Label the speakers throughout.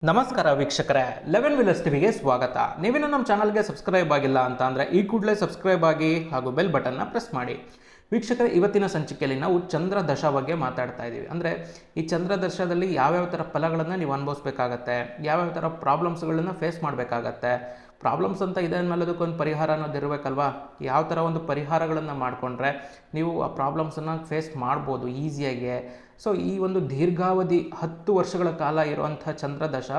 Speaker 1: ನಮಸ್ಕಾರ ವೀಕ್ಷಕರೇ, 11 ವಿಲರ್ಸ್ ಟಿವಿಗೆ ಸ್ವಾಗತ. ನೀವಿನ್ನೂ ನಮ್ಮ ಚಾನಲ್ಗೆ ಸಬ್ಸ್ಕ್ರೈಬ್ ಆಗಿಲ್ಲ ಅಂತ ಅಂದರೆ ಈ ಕೂಡಲೇ ಸಬ್ಸ್ಕ್ರೈಬ್ ಆಗಿ ಹಾಗೂ ಬೆಲ್ ಬಟನ್ನ ಪ್ರೆಸ್ ಮಾಡಿ. ವೀಕ್ಷಕರೇ, ಇವತ್ತಿನ ಸಂಚಿಕೆಯಲ್ಲಿ ನಾವು ಚಂದ್ರ ದಶ ಬಗ್ಗೆ ಮಾತಾಡ್ತಾ ಇದ್ದೀವಿ. ಅಂದರೆ ಈ ಚಂದ್ರ ದಶದಲ್ಲಿ ಯಾವ್ಯಾವ ಥರ ಫಲಗಳನ್ನು ನೀವು ಅನುಭವಿಸ್ಬೇಕಾಗತ್ತೆ, ಯಾವ್ಯಾವ ಥರ ಪ್ರಾಬ್ಲಮ್ಸ್ಗಳನ್ನು ಫೇಸ್ ಮಾಡಬೇಕಾಗತ್ತೆ. ಪ್ರಾಬ್ಲಮ್ಸ್ ಅಂತ ಇದೆ ಅಂದಮೇಲೆ ಅದಕ್ಕೊಂದು ಪರಿಹಾರ ಅನ್ನೋದು ಇರಬೇಕಲ್ವಾ. ಯಾವ ಥರ ಒಂದು ಪರಿಹಾರಗಳನ್ನು ಮಾಡಿಕೊಂಡ್ರೆ ನೀವು ಆ ಪ್ರಾಬ್ಲಮ್ಸನ್ನು ಫೇಸ್ ಮಾಡ್ಬೋದು ಈಸಿಯಾಗಿ. ಸೊ ಈ ಒಂದು ದೀರ್ಘಾವಧಿ 10 ವರ್ಷಗಳ ಕಾಲ ಇರುವಂಥ ಚಂದ್ರದಶ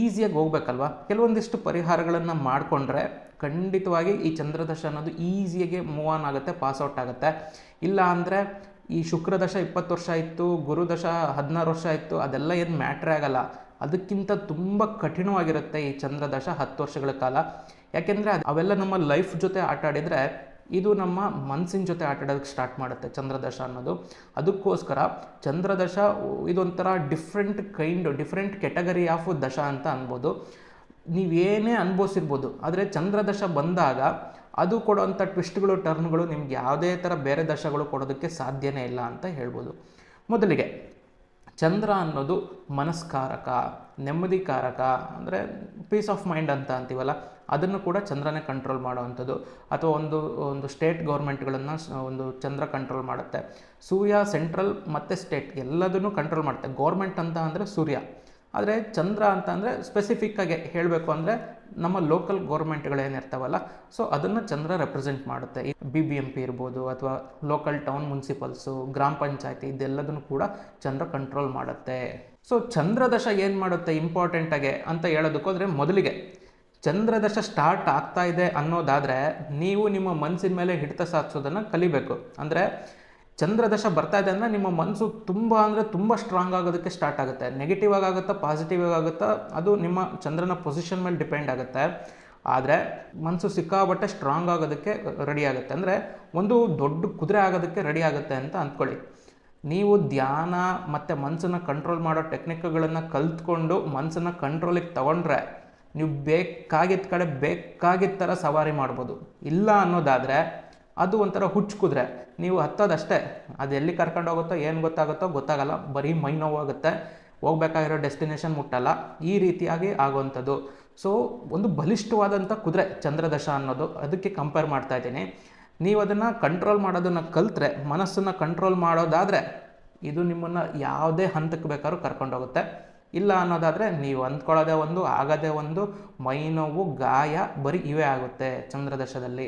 Speaker 1: ಈಸಿಯಾಗಿ ಹೋಗ್ಬೇಕಲ್ವ. ಕೆಲವೊಂದಿಷ್ಟು ಪರಿಹಾರಗಳನ್ನು ಮಾಡಿಕೊಂಡ್ರೆ ಖಂಡಿತವಾಗಿ ಈ ಚಂದ್ರದಶ ಅನ್ನೋದು ಈಸಿಯಾಗಿ ಮೂವ್ ಆನ್ ಆಗುತ್ತೆ, ಪಾಸ್ಔಟ್ ಆಗುತ್ತೆ. ಇಲ್ಲ ಅಂದರೆ ಈ ಶುಕ್ರದಶ 20 ವರ್ಷ ಇತ್ತು, ಗುರುದಶ 16 ವರ್ಷ ಇತ್ತು, ಅದೆಲ್ಲ ಏನು ಮ್ಯಾಟ್ರೇ ಆಗಲ್ಲ. ಅದಕ್ಕಿಂತ ತುಂಬ ಕಠಿಣವಾಗಿರುತ್ತೆ ಈ ಚಂದ್ರದಶ 10 ವರ್ಷಗಳ ಕಾಲ. ಯಾಕೆಂದರೆ ಅವೆಲ್ಲ ನಮ್ಮ ಲೈಫ್ ಜೊತೆ ಆಟ ಆಡಿದರೆ ಇದು ನಮ್ಮ ಮನಸ್ಸಿನ ಜೊತೆ ಆಟ ಆಡೋದಕ್ಕೆ ಸ್ಟಾರ್ಟ್ ಮಾಡುತ್ತೆ ಚಂದ್ರದಶ ಅನ್ನೋದು. ಅದಕ್ಕೋಸ್ಕರ ಚಂದ್ರದಶ ಇದೊಂಥರ ಡಿಫ್ರೆಂಟ್ ಕೆಟಗರಿ ಆಫ್ ದಶ ಅಂತ ಅನ್ಬೋದು. ನೀವೇನೇ ಅನುಭವಿಸಿರ್ಬೋದು, ಆದರೆ ಚಂದ್ರದಶ ಬಂದಾಗ ಅದು ಕೊಡೋವಂಥ ಟ್ವಿಸ್ಟ್ಗಳು, ಟರ್ನ್ಗಳು ನಿಮ್ಗೆ ಯಾವುದೇ ಥರ ಬೇರೆ ದಶಗಳು ಕೊಡೋದಕ್ಕೆ ಸಾಧ್ಯನೇ ಇಲ್ಲ ಅಂತ ಹೇಳ್ಬೋದು. ಮೊದಲಿಗೆ ಚಂದ್ರ ಅನ್ನೋದು ಮನಸ್ಕಾರಕ, ನೆಮ್ಮದಿಕಾರಕ, ಅಂದರೆ ಪೀಸ್ ಆಫ್ ಮೈಂಡ್ ಅಂತ ಅಂತೀವಲ್ಲ, ಅದನ್ನು ಕೂಡ ಚಂದ್ರನೇ ಕಂಟ್ರೋಲ್ ಮಾಡೋವಂಥದ್ದು. ಅಥವಾ ಒಂದು ಸ್ಟೇಟ್ ಗೌರ್ಮೆಂಟ್ಗಳನ್ನು ಒಂದು ಚಂದ್ರ ಕಂಟ್ರೋಲ್ ಮಾಡುತ್ತೆ. ಸೂರ್ಯ ಸೆಂಟ್ರಲ್ ಮತ್ತು ಸ್ಟೇಟ್ ಎಲ್ಲದನ್ನು ಕಂಟ್ರೋಲ್ ಮಾಡುತ್ತೆ. ಗೌರ್ಮೆಂಟ್ ಅಂತ ಅಂದರೆ ಸೂರ್ಯ, ಆದರೆ ಚಂದ್ರ ಅಂತ ಅಂದರೆ ಸ್ಪೆಸಿಫಿಕ್ಕಾಗಿ ಹೇಳಬೇಕು ಅಂದರೆ ನಮ್ಮ ಲೋಕಲ್ ಗೌರ್ಮೆಂಟ್ಗಳೇನಿರ್ತಾವಲ್ಲ, ಸೊ ಅದನ್ನು ಚಂದ್ರ ರೆಪ್ರೆಸೆಂಟ್ ಮಾಡುತ್ತೆ. ಈ BBMP ಇರ್ಬೋದು, ಅಥವಾ ಲೋಕಲ್ ಟೌನ್ ಮುನ್ಸಿಪಲ್ಸು, ಗ್ರಾಮ ಪಂಚಾಯತಿ, ಇದೆಲ್ಲದನ್ನು ಕೂಡ ಚಂದ್ರ ಕಂಟ್ರೋಲ್ ಮಾಡುತ್ತೆ. ಸೊ ಚಂದ್ರದಶ ಏನು ಮಾಡುತ್ತೆ ಇಂಪಾರ್ಟೆಂಟಾಗೆ ಅಂತ ಹೇಳೋದಕ್ಕೋದ್ರೆ, ಮೊದಲಿಗೆ ಚಂದ್ರದಶ ಸ್ಟಾರ್ಟ್ ಆಗ್ತಾ ಇದೆ ಅನ್ನೋದಾದರೆ ನೀವು ನಿಮ್ಮ ಮನಸ್ಸಿನ ಮೇಲೆ ಹಿಡಿತ ಸಾಧಿಸೋದನ್ನು ಕಲಿಬೇಕು. ಅಂದರೆ ಚಂದ್ರದಶ ಬರ್ತಾ ಇದೆ ಅಂದರೆ ನಿಮ್ಮ ಮನಸ್ಸು ತುಂಬ ಸ್ಟ್ರಾಂಗ್ ಆಗೋದಕ್ಕೆ ಸ್ಟಾರ್ಟ್ ಆಗುತ್ತೆ. ನೆಗೆಟಿವ್ ಆಗುತ್ತಾ ಪಾಸಿಟಿವ್ ಆಗುತ್ತಾ ಅದು ನಿಮ್ಮ ಚಂದ್ರನ ಪೊಸಿಷನ್ ಮೇಲೆ ಡಿಪೆಂಡ್ ಆಗುತ್ತೆ. ಆದರೆ ಮನಸ್ಸು ಸಿಕ್ಕಾಬಟ್ಟೆ ಸ್ಟ್ರಾಂಗ್ ಆಗೋದಕ್ಕೆ ರೆಡಿ ಆಗುತ್ತೆ. ಅಂದರೆ ಒಂದು ದೊಡ್ಡ ಕುದುರೆ ಆಗೋದಕ್ಕೆ ರೆಡಿ ಆಗುತ್ತೆ ಅಂತ ಅಂದ್ಕೊಳ್ಳಿ. ನೀವು ಧ್ಯಾನ ಮತ್ತು ಮನಸ್ಸನ್ನು ಕಂಟ್ರೋಲ್ ಮಾಡೋ ಟೆಕ್ನಿಕ್ಗಳನ್ನು ಕಲ್ತ್ಕೊಂಡು ಮನಸ್ಸನ್ನು ಕಂಟ್ರೋಲಿಗೆ ತಗೊಂಡ್ರೆ ನೀವು ಬೇಕಾಗಿದ್ದ ಕಡೆ ಬೇಕಾಗಿದ್ದ ಥರ ಸವಾರಿ ಮಾಡ್ಬೋದು. ಇಲ್ಲ ಅನ್ನೋದಾದರೆ ಅದು ಒಂಥರ ಹುಚ್ಚು ಕುದುರೆ, ನೀವು ಹತ್ತೋದಷ್ಟೇ, ಅದು ಎಲ್ಲಿ ಕರ್ಕೊಂಡು ಹೋಗುತ್ತೋ ಏನು ಗೊತ್ತಾಗಲ್ಲ, ಬರೀ ಮೈ ನೋವಾಗುತ್ತೆ, ಹೋಗ್ಬೇಕಾಗಿರೋ ಡೆಸ್ಟಿನೇಷನ್ ಮುಟ್ಟಲ್ಲ, ಈ ರೀತಿಯಾಗಿ ಆಗುವಂಥದ್ದು. ಸೊ ಒಂದು ಬಲಿಷ್ಠವಾದಂಥ ಕುದುರೆ ಚಂದ್ರದಶ ಅನ್ನೋದು, ಅದಕ್ಕೆ ಕಂಪೇರ್ ಮಾಡ್ತಾ ಇದ್ದೀನಿ. ನೀವು ಅದನ್ನು ಕಂಟ್ರೋಲ್ ಮಾಡೋದನ್ನು ಕಲ್ತ್ರೆ, ಮನಸ್ಸನ್ನು ಕಂಟ್ರೋಲ್ ಮಾಡೋದಾದರೆ ಇದು ನಿಮ್ಮನ್ನು ಯಾವುದೇ ಹಂತಕ್ಕೆ ಬೇಕಾದ್ರೂ ಕರ್ಕೊಂಡೋಗುತ್ತೆ. ಇಲ್ಲ ಅನ್ನೋದಾದರೆ ನೀವು ಅಂದ್ಕೊಳ್ಳೋದೇ ಒಂದು, ಆಗೋದೇ ಒಂದು, ಮೈ ನೋವು, ಗಾಯ, ಬರೀ ಇವೇ ಆಗುತ್ತೆ ಚಂದ್ರದಶದಲ್ಲಿ.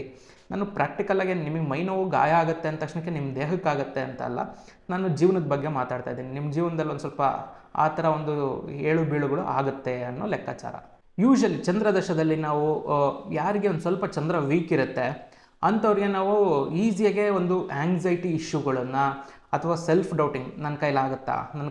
Speaker 1: ನಾನು ಪ್ರಾಕ್ಟಿಕಲಾಗಿ ನಿಮಗೆ ಮೈ ನೋವು, ಗಾಯ ಆಗುತ್ತೆ ಅಂದ ತಕ್ಷಣಕ್ಕೆ ನಿಮ್ಮ ದೇಹಕ್ಕಾಗತ್ತೆ ಅಂತ ಅಲ್ಲ, ನಾನು ಜೀವನದ ಬಗ್ಗೆ ಮಾತಾಡ್ತಾ ಇದ್ದೀನಿ. ನಿಮ್ಮ ಜೀವನದಲ್ಲಿ ಒಂದು ಸ್ವಲ್ಪ ಆ ಥರ ಒಂದು ಏಳು ಬೀಳುಗಳು ಆಗುತ್ತೆ ಅನ್ನೋ ಲೆಕ್ಕಾಚಾರ. ಯೂಶಲಿ ಚಂದ್ರದಶದಲ್ಲಿ ನಾವು ಯಾರಿಗೆ ಒಂದು ಸ್ವಲ್ಪ ಚಂದ್ರ ವೀಕ್ ಇರುತ್ತೆ ಅಂಥವ್ರಿಗೆ ನಾವು ಈಸಿಯಾಗೆ ಒಂದು ಆ್ಯಂಗ್ಸೈಟಿ ಇಶ್ಯೂಗಳನ್ನು ಅಥವಾ ಸೆಲ್ಫ್ ಡೌಟಿಂಗ್, ನನ್ನ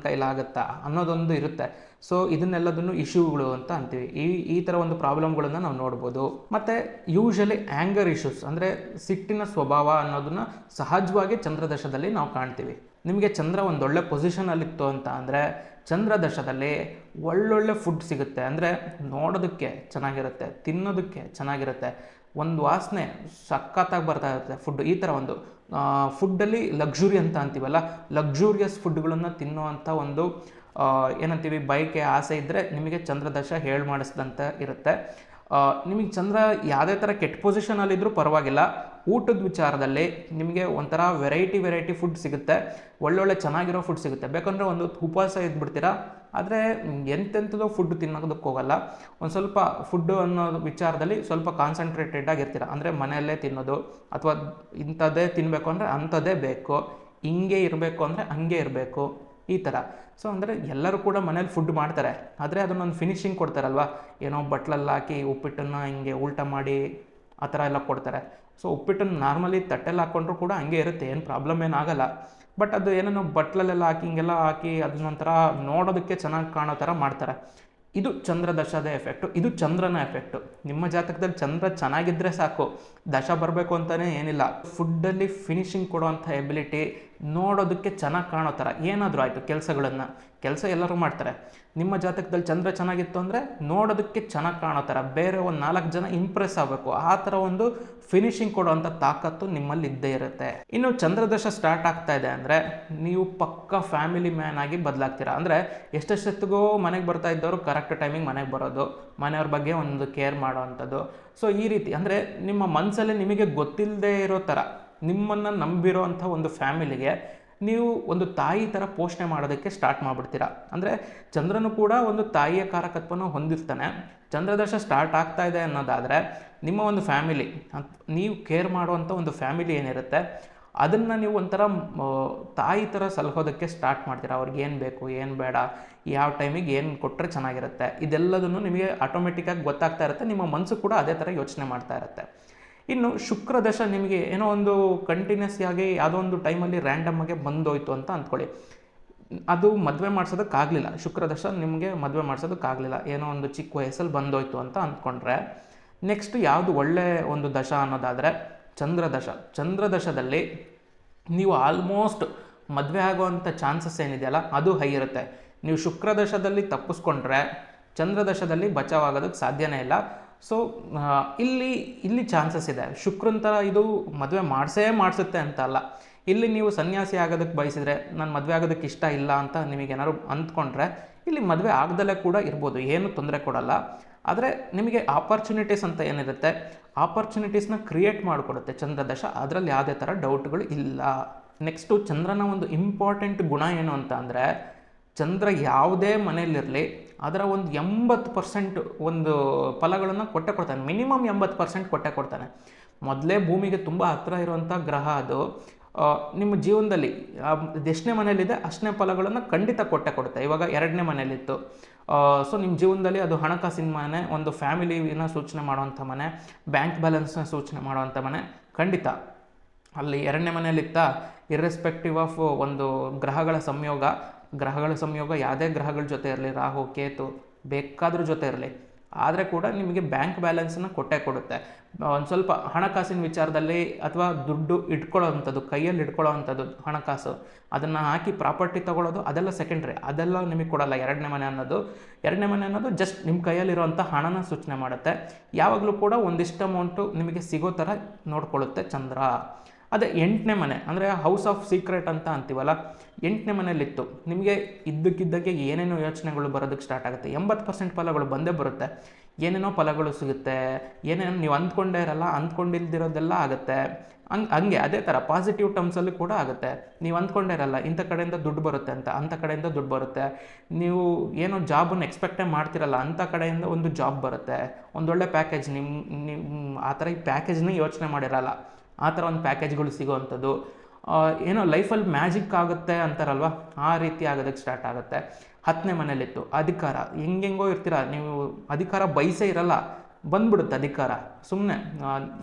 Speaker 1: ಕೈಲಾಗುತ್ತಾ ಅನ್ನೋದೊಂದು ಇರುತ್ತೆ. ಸೊ ಇದನ್ನೆಲ್ಲದನ್ನು ಇಶ್ಯೂಗಳು ಅಂತ ಅಂತೀವಿ. ಈ ಥರ ಒಂದು ಪ್ರಾಬ್ಲಮ್ಗಳನ್ನು ನಾವು ನೋಡ್ಬೋದು. ಮತ್ತು ಯೂಶಲಿ ಆ್ಯಂಗರ್ ಇಶ್ಯೂಸ್ ಅಂದರೆ ಸಿಟ್ಟಿನ ಸ್ವಭಾವ ಅನ್ನೋದನ್ನು ಸಹಜವಾಗಿ ಚಂದ್ರದಶದಲ್ಲಿ ನಾವು ಕಾಣ್ತೀವಿ. ನಿಮಗೆ ಚಂದ್ರ ಒಂದೊಳ್ಳೆ ಪೊಸಿಷನಲ್ಲಿತ್ತು ಅಂತ ಅಂದರೆ ಚಂದ್ರದಶದಲ್ಲಿ ಒಳ್ಳೊಳ್ಳೆ ಫುಡ್ ಸಿಗುತ್ತೆ. ಅಂದರೆ ನೋಡೋದಕ್ಕೆ ಚೆನ್ನಾಗಿರುತ್ತೆ, ತಿನ್ನೋದಕ್ಕೆ ಚೆನ್ನಾಗಿರುತ್ತೆ, ಒಂದು ವಾಸನೆ ಸಖತ್ತಾಗಿ ಬರ್ತಾ ಇರುತ್ತೆ ಫುಡ್. ಈ ಥರ ಒಂದು ಫುಡ್ಡಲ್ಲಿ ಲಕ್ಸುರಿ ಅಂತ ಅಂತೀವಲ್ಲ, ಲಕ್ಸುರಿಯಸ್ ಫುಡ್ಗಳನ್ನು ತಿನ್ನುವಂಥ ಒಂದು ಏನಂತೀವಿ ಬಯಕೆ, ಆಸೆ ಇದ್ದರೆ ನಿಮಗೆ ಚಂದ್ರದಶ ಹೇಳಿ ಮಾಡಿಸ್ದಂತ ಇರುತ್ತೆ. ನಿಮಗೆ ಚಂದ್ರ ಯಾವುದೇ ಥರ ಕೆಟ್ಟ ಪೊಸಿಷನಲ್ಲಿದ್ದರೂ ಪರವಾಗಿಲ್ಲ, ಊಟದ ವಿಚಾರದಲ್ಲಿ ನಿಮಗೆ ಒಂಥರ ವೆರೈಟಿ ಫುಡ್ ಸಿಗುತ್ತೆ, ಒಳ್ಳೊಳ್ಳೆ ಚೆನ್ನಾಗಿರೋ ಫುಡ್ ಸಿಗುತ್ತೆ. ಬೇಕಂದರೆ ಒಂದು ಉಪವಾಸ ಇದ್ಬಿಡ್ತೀರಾ, ಆದರೆ ಎಂತೆಂಥದೋ ಫುಡ್ ತಿನ್ನೋದಕ್ಕೆ ಹೋಗಲ್ಲ. ಒಂದು ಸ್ವಲ್ಪ ಫುಡ್ಡು ಅನ್ನೋ ವಿಚಾರದಲ್ಲಿ ಸ್ವಲ್ಪ ಕಾನ್ಸಂಟ್ರೇಟೆಡ್ ಆಗಿರ್ತೀರ. ಅಂದರೆ ಮನೆಯಲ್ಲೇ ತಿನ್ನೋದು, ಅಥವಾ ಇಂಥದ್ದೇ ತಿನ್ನಬೇಕು ಅಂದರೆ ಅಂಥದ್ದೇ ಬೇಕು, ಹಿಂಗೆ ಇರಬೇಕು ಅಂದರೆ ಹಂಗೆ ಇರಬೇಕು, ಈ ಥರ. ಸೊ ಅಂದರೆ ಎಲ್ಲರೂ ಕೂಡ ಮನೇಲಿ ಫುಡ್ ಮಾಡ್ತಾರೆ, ಆದರೆ ಅದನ್ನೊಂದು ಫಿನಿಶಿಂಗ್ ಕೊಡ್ತಾರಲ್ವ, ಏನೋ ಬಟ್ಲಲ್ಲಿ ಹಾಕಿ ಉಪ್ಪಿಟ್ಟನ್ನು ಹಿಂಗೆ ಉಲ್ಟ ಮಾಡಿ ಆ ಥರ ಎಲ್ಲ ಕೊಡ್ತಾರೆ. ಸೊ ಉಪ್ಪಿಟ್ಟನ್ನು ನಾರ್ಮಲಿ ತಟ್ಟೆಲ್ಲ ಹಾಕ್ಕೊಂಡ್ರೂ ಕೂಡ ಹಂಗೆ ಇರುತ್ತೆ, ಏನು ಪ್ರಾಬ್ಲಮ್ ಏನಾಗಲ್ಲ. ಬಟ್ ಅದು ಏನೋ ಬಟ್ಲಲ್ಲೆಲ್ಲ ಹಾಕಿ ಹಿಂಗೆಲ್ಲ ಹಾಕಿ ಅದನ್ನೊಂಥರ ನೋಡೋದಕ್ಕೆ ಚೆನ್ನಾಗಿ ಕಾಣೋ ಥರ ಮಾಡ್ತಾರೆ. ಇದು ಚಂದ್ರದಶದ ಎಫೆಕ್ಟು, ಇದು ಚಂದ್ರನ ಎಫೆಕ್ಟು. ನಿಮ್ಮ ಜಾತಕದಲ್ಲಿ ಚಂದ್ರ ಚೆನ್ನಾಗಿದ್ದರೆ ಸಾಕು, ದಶ ಬರಬೇಕು ಅಂತಲೇ ಏನಿಲ್ಲ. ಫುಡ್ಡಲ್ಲಿ ಫಿನಿಶಿಂಗ್ ಕೊಡುವಂಥ ಎಬಿಲಿಟಿ, ನೋಡೋದಕ್ಕೆ ಚೆನ್ನಾಗಿ ಕಾಣೋ ಥರ ಏನಾದರೂ ಆಯಿತು ಕೆಲಸ ಎಲ್ಲರೂ ಮಾಡ್ತಾರೆ. ನಿಮ್ಮ ಜಾತಕದಲ್ಲಿ ಚಂದ್ರ ಚೆನ್ನಾಗಿತ್ತು ಅಂದರೆ ನೋಡೋದಕ್ಕೆ ಚೆನ್ನಾಗಿ ಕಾಣೋ ಥರ, ಬೇರೆ ಒಂದು 4 ಜನ ಇಂಪ್ರೆಸ್ ಆಗಬೇಕು, ಆ ಥರ ಒಂದು ಫಿನಿಶಿಂಗ್ ಕೊಡುವಂಥ ತಾಕತ್ತು ನಿಮ್ಮಲ್ಲಿ ಇದ್ದೇ ಇರುತ್ತೆ. ಇನ್ನು ಚಂದ್ರದಶ ಸ್ಟಾರ್ಟ್ ಆಗ್ತಾ ಇದೆ ಅಂದರೆ ನೀವು ಪಕ್ಕ ಫ್ಯಾಮಿಲಿ ಮ್ಯಾನ್ ಆಗಿ ಬದಲಾಗ್ತೀರಾ. ಅಂದರೆ ಎಷ್ಟೆಷ್ಟೊತ್ತಿಗೂ ಮನೆಗೆ ಬರ್ತಾ ಇದ್ದವರು ಕರೆಕ್ಟ್ ಟೈಮಿಗೆ ಮನೆಗೆ ಬರೋದು, ಮನೆಯವ್ರ ಬಗ್ಗೆ ಒಂದು ಕೇರ್ ಮಾಡೋ ಅಂಥದ್ದು. ಸೊ ಈ ರೀತಿ ಅಂದರೆ ನಿಮ್ಮ ಮನಸ್ಸಲ್ಲಿ ನಿಮಗೆ ಗೊತ್ತಿಲ್ಲದೆ ಇರೋ ಥರ ನಿಮ್ಮನ್ನು ನಂಬಿರೋ ಅಂಥ ಒಂದು ಫ್ಯಾಮಿಲಿಗೆ ನೀವು ಒಂದು ತಾಯಿ ಥರ ಪೋಷಣೆ ಮಾಡೋದಕ್ಕೆ ಸ್ಟಾರ್ಟ್ ಮಾಡಿಬಿಡ್ತೀರಾ. ಅಂದರೆ ಚಂದ್ರನು ಕೂಡ ಒಂದು ತಾಯಿಯ ಕಾರಕತ್ವನ ಹೊಂದಿರ್ತಾನೆ. ಚಂದ್ರದಶ ಸ್ಟಾರ್ಟ್ ಆಗ್ತಾ ಇದೆ ಅನ್ನೋದಾದರೆ ನಿಮ್ಮ ಒಂದು ಫ್ಯಾಮಿಲಿ, ನೀವು ಕೇರ್ ಮಾಡುವಂಥ ಒಂದು ಫ್ಯಾಮಿಲಿ ಏನಿರುತ್ತೆ ಅದನ್ನು ನೀವು ಒಂಥರ ತಾಯಿ ಥರ ಸಲಹೋದಕ್ಕೆ ಸ್ಟಾರ್ಟ್ ಮಾಡ್ತೀರಾ. ಅವ್ರಿಗೆ ಏನು ಬೇಕು, ಏನು ಬೇಡ, ಯಾವ ಟೈಮಿಗೆ ಏನು ಕೊಟ್ಟರೆ ಚೆನ್ನಾಗಿರುತ್ತೆ, ಇದೆಲ್ಲದನ್ನು ನಿಮಗೆ ಆಟೋಮೆಟಿಕ್ಕಾಗಿ ಗೊತ್ತಾಗ್ತಾ ಇರುತ್ತೆ. ನಿಮ್ಮ ಮನಸ್ಸು ಕೂಡ ಅದೇ ಥರ ಯೋಚನೆ ಮಾಡ್ತಾ ಇರುತ್ತೆ. ಇನ್ನು ಶುಕ್ರದಶ ನಿಮಗೆ ಏನೋ ಒಂದು ಕಂಟಿನ್ಯೂಸ್ ಆಗಿ ಯಾವುದೋ ಒಂದು ಟೈಮಲ್ಲಿ ರ್ಯಾಂಡಮ್ ಆಗಿ ಬಂದೋಯ್ತು ಅಂತ ಅಂದ್ಕೊಳ್ಳಿ. ಅದು ಮದುವೆ ಮಾಡಿಸೋದಕ್ಕಾಗಲಿಲ್ಲ, ಶುಕ್ರದಶ ನಿಮಗೆ ಮದುವೆ ಮಾಡಿಸೋದಕ್ಕಾಗಲಿಲ್ಲ, ಏನೋ ಒಂದು ಚಿಕ್ಕ ವಯಸ್ಸಲ್ಲಿ ಬಂದೋಯ್ತು ಅಂತ ಅಂದ್ಕೊಂಡ್ರೆ ನೆಕ್ಸ್ಟ್ ಯಾವುದು ಒಳ್ಳೆ ಒಂದು ದಶ ಅನ್ನೋದಾದರೆ ಚಂದ್ರದಶದಲ್ಲಿ ನೀವು ಆಲ್ಮೋಸ್ಟ್ ಮದುವೆ ಆಗುವಂಥ ಚಾನ್ಸಸ್ ಏನಿದೆಯಲ್ಲ ಅದು ಹೈ ಇರುತ್ತೆ. ನೀವು ಶುಕ್ರದಶದಲ್ಲಿ ತಪ್ಪಿಸ್ಕೊಂಡ್ರೆ ಚಂದ್ರದಶದಲ್ಲಿ ಬಚಾವಾಗೋದಕ್ಕೆ ಸಾಧ್ಯನೇ ಇಲ್ಲ. ಸೊ ಇಲ್ಲಿ ಚಾನ್ಸಸ್ ಇದೆ. ಶುಕ್ರನ ಥರ ಇದು ಮದುವೆ ಮಾಡಿಸುತ್ತೆ ಅಂತ ಅಲ್ಲ. ಇಲ್ಲಿ ನೀವು ಸನ್ಯಾಸಿ ಆಗೋದಕ್ಕೆ ಬಯಸಿದರೆ ನಾನು ಮದುವೆ ಆಗೋದಕ್ಕೆ ಇಷ್ಟ ಇಲ್ಲ ಅಂತ ನಿಮಗೇನಾದ್ರು ಅಂದ್ಕೊಂಡ್ರೆ ಇಲ್ಲಿ ಮದುವೆ ಆಗದಲ್ಲೇ ಕೂಡ ಇರ್ಬೋದು, ಏನು ತೊಂದರೆ ಕೊಡಲ್ಲ. ಆದರೆ ನಿಮಗೆ ಆಪರ್ಚುನಿಟೀಸ್ ಅಂತ ಏನಿರುತ್ತೆ ಆಪರ್ಚುನಿಟೀಸ್ನ ಕ್ರಿಯೇಟ್ ಮಾಡಿಕೊಡುತ್ತೆ ಚಂದ್ರದಶ, ಅದರಲ್ಲಿ ಯಾವುದೇ ಥರ ಡೌಟ್ಗಳು ಇಲ್ಲ. ನೆಕ್ಸ್ಟು ಚಂದ್ರನ ಒಂದು ಇಂಪಾರ್ಟೆಂಟ್ ಗುಣ ಏನು ಅಂತ ಅಂದರೆ ಚಂದ್ರ ಯಾವುದೇ ಮನೆಯಲ್ಲಿರಲಿ ಅದರ ಒಂದು 80% ಒಂದು ಫಲಗಳನ್ನು ಕೊಟ್ಟೆ ಕೊಡ್ತಾನೆ. ಮಿನಿಮಮ್ 80% ಕೊಟ್ಟೆ ಕೊಡ್ತಾನೆ. ಮೊದಲೇ ಭೂಮಿಗೆ ತುಂಬ ಹತ್ತಿರ ಇರುವಂಥ ಗ್ರಹ ಅದು. ನಿಮ್ಮ ಜೀವನದಲ್ಲಿ ಎಷ್ಟನೇ ಮನೆಯಲ್ಲಿದೆ ಅಷ್ಟನೇ ಫಲಗಳನ್ನು ಖಂಡಿತ ಕೊಟ್ಟೆ ಕೊಡುತ್ತೆ. ಇವಾಗ 2ನೇ ಮನೆಯಲ್ಲಿತ್ತು, ಸೊ ನಿಮ್ಮ ಜೀವನದಲ್ಲಿ ಅದು ಹಣಕಾಸಿನ ಮನೆ, ಒಂದು ಫ್ಯಾಮಿಲಿನ ಸೂಚನೆ ಮಾಡುವಂಥ ಮನೆ, ಬ್ಯಾಂಕ್ ಬ್ಯಾಲೆನ್ಸ್ನ ಸೂಚನೆ ಮಾಡುವಂಥ ಮನೆ, ಖಂಡಿತ ಅಲ್ಲಿ 2ನೇ ಮನೆಯಲ್ಲಿತ್ತ. ಇರ್ರೆಸ್ಪೆಕ್ಟಿವ್ ಆಫ್ ಒಂದು ಗ್ರಹಗಳ ಸಂಯೋಗ ಯಾವುದೇ ಗ್ರಹಗಳ ಜೊತೆ ಇರಲಿ, ರಾಹು ಕೇತು ಬೇಕಾದ್ರ ಜೊತೆ ಇರಲಿ, ಆದರೆ ಕೂಡ ನಿಮಗೆ ಬ್ಯಾಂಕ್ ಬ್ಯಾಲೆನ್ಸನ್ನು ಕೊಟ್ಟೇ ಕೊಡುತ್ತೆ. ಒಂದು ಸ್ವಲ್ಪ ಹಣಕಾಸಿನ ವಿಚಾರದಲ್ಲಿ ಅಥವಾ ದುಡ್ಡು ಇಟ್ಕೊಳ್ಳೋವಂಥದ್ದು, ಕೈಯಲ್ಲಿ ಇಟ್ಕೊಳ್ಳೋವಂಥದ್ದು ಹಣಕಾಸು, ಅದನ್ನು ಹಾಕಿ ಪ್ರಾಪರ್ಟಿ ತೊಗೊಳ್ಳೋದು ಅದೆಲ್ಲ ಸೆಕೆಂಡ್ರಿ, ಅದೆಲ್ಲ ನಿಮಗೆ ಕೊಡಲ್ಲ. 2ನೇ ಮನೆ ಅನ್ನೋದು ಜಸ್ಟ್ ನಿಮ್ಮ ಕೈಯಲ್ಲಿರುವಂಥ ಹಣನ ಸೂಚನೆ ಮಾಡುತ್ತೆ. ಯಾವಾಗಲೂ ಕೂಡ ಒಂದಿಷ್ಟು ಅಮೌಂಟು ನಿಮಗೆ ಸಿಗೋ ಥರ ನೋಡ್ಕೊಳ್ಳುತ್ತೆ ಚಂದ್ರ. ಅದೇ 8ನೇ ಮನೆ ಅಂದರೆ ಹೌಸ್ ಆಫ್ ಸೀಕ್ರೆಟ್ ಅಂತ ಅಂತೀವಲ್ಲ, 8ನೇ ಮನೆಯಲ್ಲಿತ್ತು ನಿಮಗೆ ಇದ್ದಕ್ಕಿದ್ದಕ್ಕೆ ಏನೇನೋ ಯೋಚನೆಗಳು ಬರೋದಕ್ಕೆ ಸ್ಟಾರ್ಟ್ ಆಗುತ್ತೆ. 80% ಫಲಗಳು ಬಂದೇ ಬರುತ್ತೆ. ಏನೇನೋ ಫಲಗಳು ಸಿಗುತ್ತೆ, ಏನೇನೋ ನೀವು ಅಂದ್ಕೊಂಡಿಲ್ದಿರೋದೆಲ್ಲ ಆಗುತ್ತೆ. ಹಂಗೆ ಅದೇ ಥರ ಪಾಸಿಟಿವ್ ಟರ್ಮ್ಸಲ್ಲಿ ಕೂಡ ಆಗುತ್ತೆ. ನೀವು ಅಂದ್ಕೊಂಡೇ ಇರಲ್ಲ ಇಂಥ ಕಡೆಯಿಂದ ದುಡ್ಡು ಬರುತ್ತೆ ಅಂತ, ಅಂಥ ಕಡೆಯಿಂದ ದುಡ್ಡು ಬರುತ್ತೆ. ನೀವು ಏನೋ ಜಾಬನ್ನು ಎಕ್ಸ್ಪೆಕ್ಟೇ ಮಾಡ್ತಿರಲ್ಲ ಅಂಥ ಕಡೆಯಿಂದ ಒಂದು ಜಾಬ್ ಬರುತ್ತೆ. ಒಂದೊಳ್ಳೆ ಪ್ಯಾಕೇಜ್, ನಿಮ್ಮ ಆ ಥರ ಈ ಪ್ಯಾಕೇಜ್ನೇ ಯೋಚನೆ ಮಾಡಿರಲ್ಲ, ಆ ಥರ ಒಂದು ಪ್ಯಾಕೇಜ್ಗಳು ಸಿಗೋವಂಥದ್ದು. ಏನೋ ಲೈಫಲ್ಲಿ ಮ್ಯಾಜಿಕ್ ಆಗುತ್ತೆ ಅಂತಾರಲ್ವ, ಆ ರೀತಿ ಆಗೋದಕ್ಕೆ ಸ್ಟಾರ್ಟ್ ಆಗುತ್ತೆ. 10ನೇ ಮನೇಲಿತ್ತು ಅಧಿಕಾರ, ಹೆಂಗೆಂಗೋ ಇರ್ತೀರ ನೀವು, ಅಧಿಕಾರ ಬಯಸೇ ಇರಲ್ಲ, ಬಂದ್ಬಿಡುತ್ತೆ ಅಧಿಕಾರ ಸುಮ್ಮನೆ.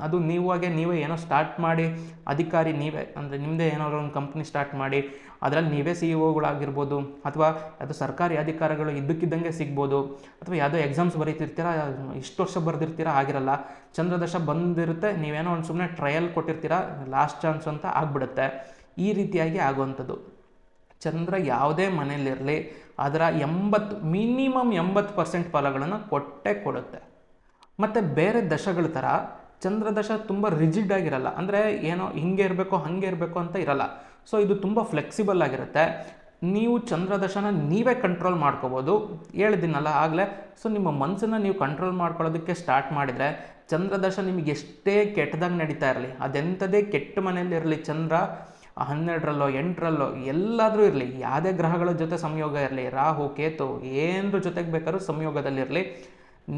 Speaker 1: ಅದು ನೀವೇ ಏನೋ ಸ್ಟಾರ್ಟ್ ಮಾಡಿ ಅಧಿಕಾರಿ ನೀವೇ, ಅಂದರೆ ನಿಮ್ಮದೇ ಏನಾದ್ರು ಒಂದು ಕಂಪ್ನಿ ಸ್ಟಾರ್ಟ್ ಮಾಡಿ ಅದರಲ್ಲಿ ನೀವೇ CEO ಅಥವಾ ಅದು ಸರ್ಕಾರಿ ಅಧಿಕಾರಗಳು ಇದ್ದಕ್ಕಿದ್ದಂಗೆ ಸಿಗ್ಬೋದು, ಅಥವಾ ಯಾವುದೋ ಎಕ್ಸಾಮ್ಸ್ ಬರೀತಿರ್ತೀರ, ಇಷ್ಟು ವರ್ಷ ಬರೆದಿರ್ತೀರ, ಆಗಿರಲ್ಲ. ಚಂದ್ರದಶ ಬಂದಿರುತ್ತೆ, ನೀವೇನೋ ಒಂದು ಸುಮ್ಮನೆ ಟ್ರಯಲ್ ಕೊಟ್ಟಿರ್ತೀರ, ಲಾಸ್ಟ್ ಚಾನ್ಸ್ ಅಂತ ಆಗಿಬಿಡುತ್ತೆ. ಈ ರೀತಿಯಾಗಿ ಆಗುವಂಥದ್ದು. ಚಂದ್ರ ಯಾವುದೇ ಮನೆಯಲ್ಲಿರಲಿ ಅದರ ಮಿನಿಮಮ್ 80% ಫಲಗಳನ್ನು ಕೊಟ್ಟೇ ಕೊಡುತ್ತೆ. ಮತ್ತು ಬೇರೆ ದಶಗಳ ಥರ ಚಂದ್ರದಶ ತುಂಬ ರಿಜಿಡ್ ಆಗಿರಲ್ಲ, ಅಂದರೆ ಏನೋ ಹಿಂಗೆ ಇರಬೇಕು ಹಾಗೆ ಇರಬೇಕು ಅಂತ ಇರಲ್ಲ. ಸೊ ಇದು ತುಂಬ ಫ್ಲೆಕ್ಸಿಬಲ್ ಆಗಿರುತ್ತೆ. ನೀವು ಚಂದ್ರದಶನ ನೀವೇ ಕಂಟ್ರೋಲ್ ಮಾಡ್ಕೋಬೋದು, ಹೇಳಿದ್ದೀನಲ್ಲ ಆಗಲೇ. ಸೊ ನಿಮ್ಮ ಮನಸ್ಸನ್ನು ನೀವು ಕಂಟ್ರೋಲ್ ಮಾಡ್ಕೊಳ್ಳೋದಕ್ಕೆ ಸ್ಟಾರ್ಟ್ ಮಾಡಿದರೆ ಚಂದ್ರದಶ ನಿಮಗೆ ಎಷ್ಟೇ ಕೆಟ್ಟದಾಗಿ ನಡೀತಾ ಇರಲಿ, ಅದೆಂಥದೇ ಕೆಟ್ಟ ಮನೆಯಲ್ಲಿರಲಿ, ಚಂದ್ರ 12ರಲ್ಲೋ 8ರಲ್ಲೋ ಎಲ್ಲಾದರೂ ಇರಲಿ, ಯಾವುದೇ ಗ್ರಹಗಳ ಜೊತೆ ಸಂಯೋಗ ಇರಲಿ, ರಾಹು ಕೇತು ಏನರ ಜೊತೆಗೆ ಬೇಕಾದ್ರೂ ಸಂಯೋಗದಲ್ಲಿರಲಿ,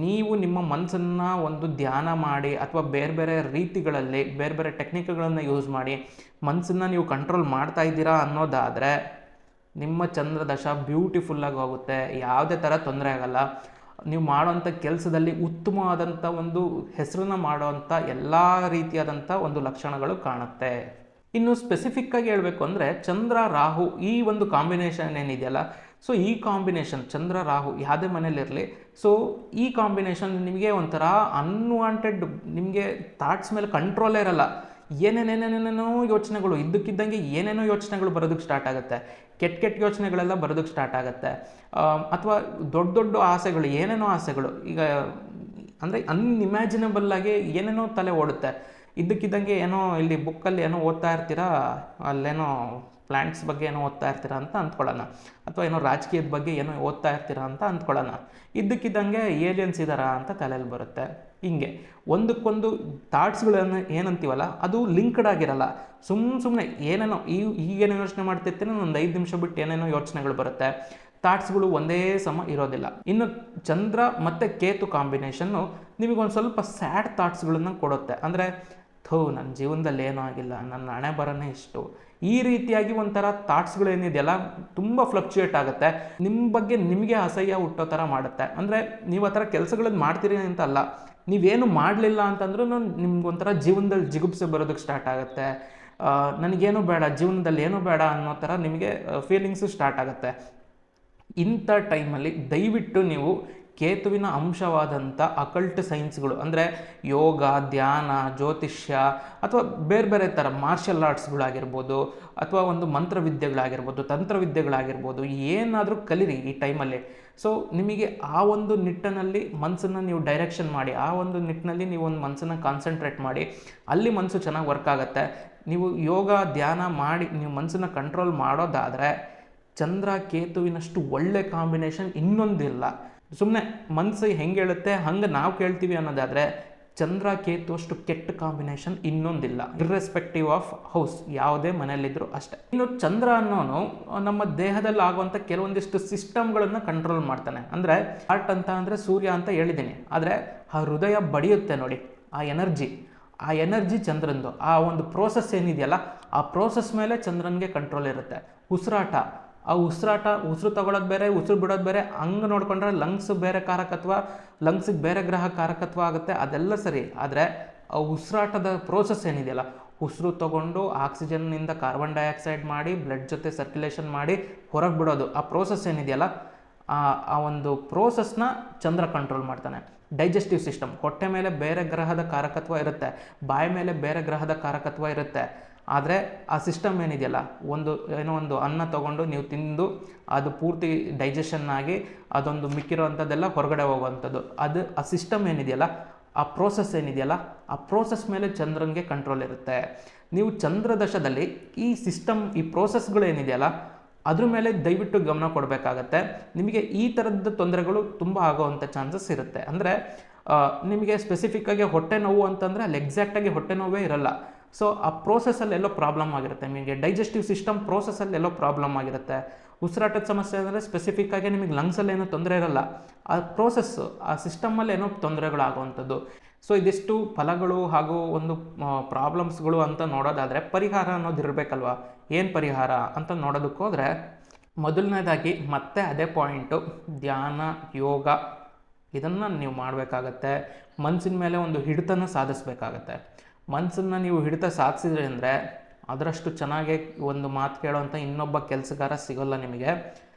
Speaker 1: ನೀವು ನಿಮ್ಮ ಮನಸ್ಸನ್ನು ಒಂದು ಧ್ಯಾನ ಮಾಡಿ ಅಥವಾ ಬೇರೆ ಬೇರೆ ರೀತಿಗಳಲ್ಲಿ ಬೇರೆ ಬೇರೆ ಟೆಕ್ನಿಕ್ಗಳನ್ನು ಯೂಸ್ ಮಾಡಿ ಮನಸ್ಸನ್ನು ನೀವು ಕಂಟ್ರೋಲ್ ಮಾಡ್ತಾ ಇದ್ದೀರಾ ಅನ್ನೋದಾದರೆ ನಿಮ್ಮ ಚಂದ್ರದಶ ಬ್ಯೂಟಿಫುಲ್ಲಾಗಿ ಹೋಗುತ್ತೆ. ಯಾವುದೇ ಥರ ತೊಂದರೆ ಆಗಲ್ಲ. ನೀವು ಮಾಡೋವಂಥ ಕೆಲಸದಲ್ಲಿ ಉತ್ತಮವಾದಂಥ ಒಂದು ಹೆಸರನ್ನು ಮಾಡೋವಂಥ ಎಲ್ಲ ರೀತಿಯಾದಂಥ ಒಂದು ಲಕ್ಷಣಗಳು ಕಾಣುತ್ತೆ. ಇನ್ನು ಸ್ಪೆಸಿಫಿಕ್ಕಾಗಿ ಹೇಳಬೇಕು ಅಂದರೆ ಚಂದ್ರ ರಾಹು ಈ ಒಂದು ಕಾಂಬಿನೇಷನ್ ಏನಿದೆಯಲ್ಲ, ಸೊ ಈ ಕಾಂಬಿನೇಷನ್ ಚಂದ್ರ ರಾಹು ಯಾವುದೇ ಮನೇಲಿರಲಿ, ಸೊ ಈ ಕಾಂಬಿನೇಷನ್ ನಿಮಗೆ ಒಂಥರ ಅನ್ವಾಂಟೆಡ್, ನಿಮಗೆ ಥಾಟ್ಸ್ ಮೇಲೆ ಕಂಟ್ರೋಲೇ ಇರಲ್ಲ. ಏನೇನೇನೇನೇನೋ ಯೋಚನೆಗಳು ಇದ್ದಕ್ಕಿದ್ದಂಗೆ ಏನೇನೋ ಯೋಚನೆಗಳು ಬರೋದಕ್ಕೆ ಸ್ಟಾರ್ಟ್ ಆಗುತ್ತೆ, ಕೆಟ್ಟ ಕೆಟ್ಟ ಯೋಚನೆಗಳೆಲ್ಲ ಬರೋದಕ್ಕೆ ಸ್ಟಾರ್ಟ್ ಆಗುತ್ತೆ. ಅಥವಾ ದೊಡ್ಡ ದೊಡ್ಡ ಆಸೆಗಳು, ಏನೇನೋ ಆಸೆಗಳು, ಈಗ ಅಂದರೆ ಅನ್ಇಮ್ಯಾಜಿನಬಲ್ ಆಗಿ ಏನೇನೋ ತಲೆ ಓಡುತ್ತೆ. ಇದ್ದಕ್ಕಿದ್ದಂಗೆ ಏನೋ ಇಲ್ಲಿ ಬುಕ್ಕಲ್ಲಿ ಏನೋ ಓದ್ತಾ ಇರ್ತೀರಾ, ಅಲ್ಲೇನೋ ಪ್ಲ್ಯಾಂಟ್ಸ್ ಬಗ್ಗೆ ಏನೋ ಓದ್ತಾ ಇರ್ತೀರಾ ಅಂತ ಅಂದ್ಕೊಳ್ಳೋಣ, ಅಥವಾ ಏನೋ ರಾಜಕೀಯದ ಬಗ್ಗೆ ಏನೋ ಓದ್ತಾ ಇರ್ತೀರಾ ಅಂತ ಅಂದ್ಕೊಳ್ಳೋಣ. ಇದ್ದಕ್ಕಿದ್ದಂಗೆ ಏಲಿಯನ್ಸ್ ಇದ್ದಾರಾ ಅಂತ ತಲೆಯಲ್ಲಿ ಬರುತ್ತೆ. ಹಿಂಗೆ ಒಂದಕ್ಕೊಂದು ಥಾಟ್ಸ್ಗಳನ್ನು ಏನಂತೀವಲ್ಲ ಅದು ಲಿಂಕ್ಡ್ ಆಗಿರಲ್ಲ. ಸುಮ್ಮನೆ ಏನೇನೋ ಈಗೇನೋ ಯೋಚನೆ ಮಾಡ್ತಿರ್ತೀನಿ, ಒಂದು 5 ನಿಮಿಷ ಬಿಟ್ಟು ಏನೇನೋ ಯೋಚನೆಗಳು ಬರುತ್ತೆ. ಥಾಟ್ಸ್ಗಳು ಒಂದೇ ಸಮ ಇರೋದಿಲ್ಲ. ಇನ್ನು ಚಂದ್ರ ಮತ್ತು ಕೇತು ಕಾಂಬಿನೇಷನ್ನು ನಿಮಗೊಂದು ಸ್ವಲ್ಪ ಸ್ಯಾಡ್ ಥಾಟ್ಸ್ಗಳನ್ನು ಕೊಡುತ್ತೆ. ಅಂದರೆ ನನ್ನ ಜೀವನದಲ್ಲಿ ಏನೂ ಆಗಿಲ್ಲ, ನನ್ನ ಹಣೆ ಬರನೇ ಇಷ್ಟು, ಈ ರೀತಿಯಾಗಿ ಒಂಥರ ಥಾಟ್ಸ್ಗಳು ಏನಿದೆಯಲ್ಲ ತುಂಬ ಫ್ಲಕ್ಚುಯೇಟ್ ಆಗುತ್ತೆ. ನಿಮ್ಮ ಬಗ್ಗೆ ನಿಮಗೆ ಅಸಹ್ಯ ಹುಟ್ಟೋ ಥರ ಮಾಡುತ್ತೆ. ಅಂದರೆ ನೀವು ಆ ಥರ ಕೆಲಸಗಳನ್ನು ಮಾಡ್ತೀರಿ ಅಂತ ಅಲ್ಲ, ನೀವೇನು ಮಾಡಲಿಲ್ಲ ಅಂತಂದ್ರೂ ನಿಮ್ಗೊಂಥರ ಜೀವನದಲ್ಲಿ ಜಿಗುಪ್ಸೆ ಬರೋದಕ್ಕೆ ಸ್ಟಾರ್ಟ್ ಆಗುತ್ತೆ. ನನಗೇನು ಬೇಡ, ಜೀವನದಲ್ಲಿ ಏನೂ ಬೇಡ ಅನ್ನೋ ಥರ ನಿಮಗೆ ಫೀಲಿಂಗ್ಸು ಸ್ಟಾರ್ಟ್ ಆಗುತ್ತೆ. ಇಂಥ ಟೈಮಲ್ಲಿ ದಯವಿಟ್ಟು ನೀವು ಕೇತುವಿನ ಅಂಶವಾದಂಥ ಅಕಲ್ಟ್ ಸೈನ್ಸ್ಗಳು, ಅಂದರೆ ಯೋಗ, ಧ್ಯಾನ, ಜ್ಯೋತಿಷ್ಯ, ಅಥವಾ ಬೇರೆ ಬೇರೆ ಥರ ಮಾರ್ಷಲ್ ಆರ್ಟ್ಸ್ಗಳಾಗಿರ್ಬೋದು, ಅಥವಾ ಒಂದು ಮಂತ್ರವಿದ್ಯೆಗಳಾಗಿರ್ಬೋದು, ತಂತ್ರವಿದ್ಯೆಗಳಾಗಿರ್ಬೋದು, ಏನಾದರೂ ಕಲೀರಿ ಈ ಟೈಮಲ್ಲಿ. ಸೊ ನಿಮಗೆ ಆ ಒಂದು ನಿಟ್ಟಿನಲ್ಲಿ ಮನಸ್ಸನ್ನು ನೀವು ಡೈರೆಕ್ಷನ್ ಮಾಡಿ, ಆ ಒಂದು ನಿಟ್ಟಿನಲ್ಲಿ ನೀವು ಒಂದು ಮನಸ್ಸನ್ನು ಕಾನ್ಸಂಟ್ರೇಟ್ ಮಾಡಿ, ಅಲ್ಲಿ ಮನಸ್ಸು ಚೆನ್ನಾಗಿ ವರ್ಕ್ ಆಗುತ್ತೆ. ನೀವು ಯೋಗ, ಧ್ಯಾನ ಮಾಡಿ ನೀವು ಮನಸ್ಸನ್ನು ಕಂಟ್ರೋಲ್ ಮಾಡೋದಾದರೆ ಚಂದ್ರ ಕೇತುವಿನಷ್ಟು ಒಳ್ಳೆ ಕಾಂಬಿನೇಷನ್ ಇನ್ನೊಂದಿಲ್ಲ. ಸುಮ್ಮನೆ ಮನಸ್ಸು ಹೆಂಗೆ ಹೇಳುತ್ತೆ ಹಂಗೆ ನಾವು ಕೇಳ್ತೀವಿ ಅನ್ನೋದಾದರೆ ಚಂದ್ರ ಕೇತು ಅಷ್ಟು ಕೆಟ್ಟ ಕಾಂಬಿನೇಷನ್ ಇನ್ನೊಂದಿಲ್ಲ, ಇರ್ರೆಸ್ಪೆಕ್ಟಿವ್ ಆಫ್ ಹೌಸ್, ಯಾವುದೇ ಮನೆಯಲ್ಲಿದ್ದರೂ ಅಷ್ಟೇ. ಇನ್ನು ಚಂದ್ರ ಅನ್ನೋನು ನಮ್ಮ ದೇಹದಲ್ಲಿ ಆಗುವಂಥ ಕೆಲವೊಂದಿಷ್ಟು ಸಿಸ್ಟಮ್ಗಳನ್ನು ಕಂಟ್ರೋಲ್ ಮಾಡ್ತಾನೆ. ಅಂದರೆ ಹಾರ್ಟ್ ಅಂತ ಅಂದರೆ ಸೂರ್ಯ ಅಂತ ಹೇಳಿದ್ದೀನಿ, ಆದರೆ ಆ ಹೃದಯ ಬಡಿಯುತ್ತೆ ನೋಡಿ, ಆ ಎನರ್ಜಿ ಚಂದ್ರಂದು. ಆ ಒಂದು ಪ್ರೋಸೆಸ್ ಏನಿದೆಯಲ್ಲ, ಆ ಪ್ರೋಸೆಸ್ ಮೇಲೆ ಚಂದ್ರನಿಗೆ ಕಂಟ್ರೋಲ್ ಇರುತ್ತೆ. ಉಸಿರು ತಗೊಳ್ಳೋದು ಬೇರೆ, ಉಸಿರು ಬಿಡೋದು ಬೇರೆ. ಹಂಗೆ ನೋಡಿಕೊಂಡ್ರೆ ಲಂಗ್ಸ್ ಬೇರೆ ಕಾರಕತ್ವ, ಲಂಗ್ಸಿಗೆ ಬೇರೆ ಗ್ರಹ ಕಾರಕತ್ವ ಆಗುತ್ತೆ, ಅದೆಲ್ಲ ಸರಿ. ಆದರೆ ಆ ಉಸಿರಾಟದ ಪ್ರೋಸೆಸ್ ಏನಿದೆಯಲ್ಲ, ಉಸಿರು ತಗೊಂಡು ಆಕ್ಸಿಜನ್ನಿಂದ ಕಾರ್ಬನ್ ಡೈಆಕ್ಸೈಡ್ ಮಾಡಿ ಬ್ಲಡ್ ಜೊತೆ ಸರ್ಕ್ಯುಲೇಷನ್ ಮಾಡಿ ಹೊರಗೆ ಬಿಡೋದು, ಆ ಪ್ರೋಸೆಸ್ ಏನಿದೆಯಲ್ಲ, ಆ ಒಂದು ಪ್ರೋಸೆಸ್ನ ಚಂದ್ರ ಕಂಟ್ರೋಲ್ ಮಾಡ್ತಾನೆ. ಡೈಜೆಸ್ಟಿವ್ ಸಿಸ್ಟಮ್, ಹೊಟ್ಟೆ ಮೇಲೆ ಬೇರೆ ಗ್ರಹದ ಕಾರಕತ್ವ ಇರುತ್ತೆ, ಬಾಯಿ ಮೇಲೆ ಬೇರೆ ಗ್ರಹದ ಕಾರಕತ್ವ ಇರುತ್ತೆ. ಆದರೆ ಆ ಸಿಸ್ಟಮ್ ಏನಿದೆಯಲ್ಲ, ಒಂದು ಅನ್ನ ತೊಗೊಂಡು ನೀವು ತಿಂದು ಅದು ಪೂರ್ತಿ ಡೈಜೆಷನ್ ಆಗಿ ಅದೊಂದು ಮಿಕ್ಕಿರೋವಂಥದ್ದೆಲ್ಲ ಹೊರಗಡೆ ಹೋಗುವಂಥದ್ದು, ಆ ಸಿಸ್ಟಮ್ ಏನಿದೆಯಲ್ಲ, ಆ ಪ್ರೋಸೆಸ್ ಏನಿದೆಯಲ್ಲ, ಆ ಪ್ರೋಸೆಸ್ ಮೇಲೆ ಚಂದ್ರನಿಗೆ ಕಂಟ್ರೋಲ್ ಇರುತ್ತೆ. ನೀವು ಚಂದ್ರದಶದಲ್ಲಿ ಈ ಸಿಸ್ಟಮ್, ಈ ಪ್ರೋಸೆಸ್ಗಳು ಏನಿದೆಯಲ್ಲ ಅದ್ರ ಮೇಲೆ ದಯವಿಟ್ಟು ಗಮನ ಕೊಡಬೇಕಾಗತ್ತೆ. ನಿಮಗೆ ಈ ಥರದ ತೊಂದರೆಗಳು ತುಂಬ ಆಗೋವಂಥ ಚಾನ್ಸಸ್ ಇರುತ್ತೆ. ಅಂದರೆ ನಿಮಗೆ ಸ್ಪೆಸಿಫಿಕ್ಕಾಗಿ ಹೊಟ್ಟೆ ನೋವು ಅಂತಂದರೆ ಅಲ್ಲಿ ಎಕ್ಸಾಕ್ಟಾಗಿ ಹೊಟ್ಟೆ ನೋವೇ ಇರಲ್ಲ. ಸೊ ಆ ಪ್ರೋಸೆಸ್ಸಲ್ಲಿ ಎಲ್ಲೋ ಪ್ರಾಬ್ಲಮ್ ಆಗಿರುತ್ತೆ. ನಿಮಗೆ ಡೈಜೆಸ್ಟಿವ್ ಸಿಸ್ಟಮ್ ಪ್ರೋಸೆಸ್ಸಲ್ಲಿ ಎಲ್ಲೋ ಪ್ರಾಬ್ಲಮ್ ಆಗಿರುತ್ತೆ. ಉಸಿರಾಟದ ಸಮಸ್ಯೆ ಅಂದರೆ ಸ್ಪೆಸಿಫಿಕ್ಕಾಗಿ ನಿಮಗೆ ಲಂಗ್ಸಲ್ಲಿ ಏನೋ ತೊಂದರೆ ಇರಲ್ಲ, ಆ ಪ್ರೋಸೆಸ್ಸು, ಆ ಸಿಸ್ಟಮಲ್ಲಿ ಏನೋ ತೊಂದರೆಗಳಾಗುವಂಥದ್ದು. ಸೊ ಇದಿಷ್ಟು ಫಲಗಳು ಹಾಗೂ ಒಂದು ಪ್ರಾಬ್ಲಮ್ಸ್ಗಳು ಅಂತ ನೋಡೋದಾದರೆ ಪರಿಹಾರ ಅನ್ನೋದು ಇರಬೇಕಲ್ವ. ಏನು ಪರಿಹಾರ ಅಂತ ನೋಡೋದಕ್ಕೆ ಹೋದರೆ, ಮೊದಲನೇದಾಗಿ ಮತ್ತೆ ಅದೇ ಪಾಯಿಂಟು, ಧ್ಯಾನ, ಯೋಗ, ಇದನ್ನು ನೀವು ಮಾಡಬೇಕಾಗತ್ತೆ. ಮನಸ್ಸಿನ ಮೇಲೆ ಒಂದು ಹಿಡಿತನ ಸಾಧಿಸಬೇಕಾಗತ್ತೆ. ಮನಸ್ಸನ್ನು ನೀವು ಹಿಡಿತ ಸಾಧಿಸಿದ್ರಿ ಅಂದರೆ ಅದರಷ್ಟು ಚೆನ್ನಾಗಿ ಒಂದು ಮಾತು ಕೇಳೋವಂಥ ಇನ್ನೊಬ್ಬ ಕೆಲಸಗಾರ ಸಿಗೋಲ್ಲ ನಿಮಗೆ.